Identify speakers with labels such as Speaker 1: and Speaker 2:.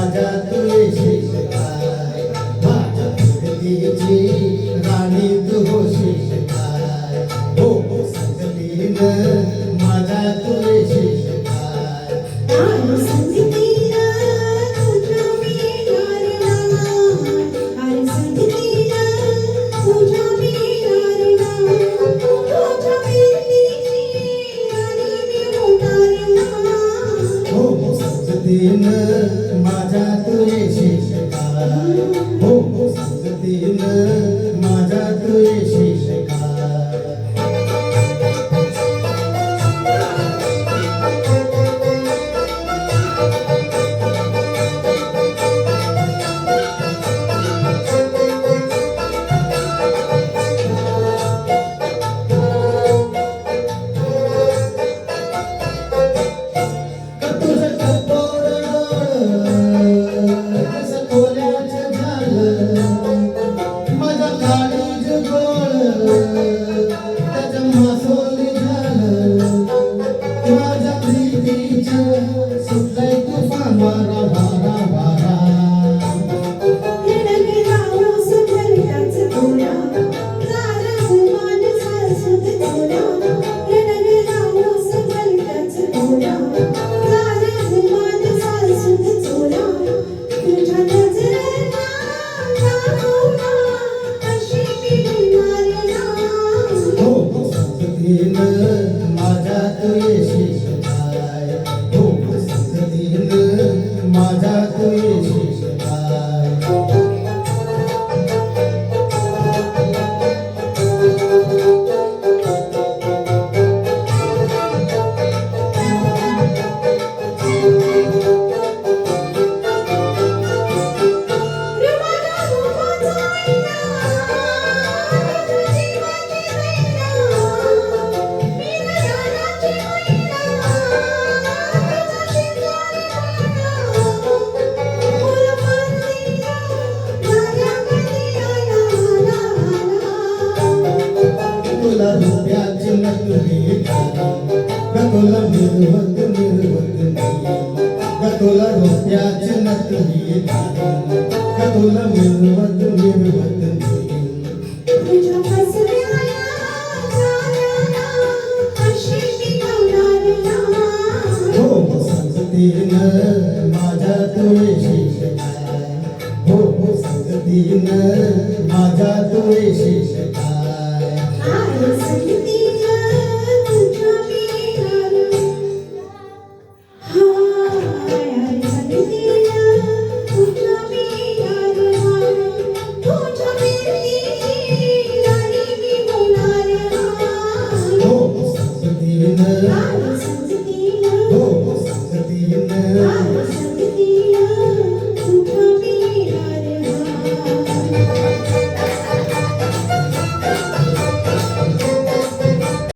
Speaker 1: माझ्या तुळशीच काय माझ्या तुळशीची राणी तू होशील काय हो संगतीन माझ्या तुळशीच काय संगतीन माझ्या तुळशीच काय हो संगतीन माझ्या तुळशीच काय माझ्या तुळशीच काय हो संगतीन माझ्या तुळशीच काय तुला रुपयाची नकली तुला मिरवत मिरवत तुला रुपयाची नकली तुला मिरवत मिरवत हो संगतीन माझ्या तुळशीच काय हो संगतीन माझ्या तुळशीच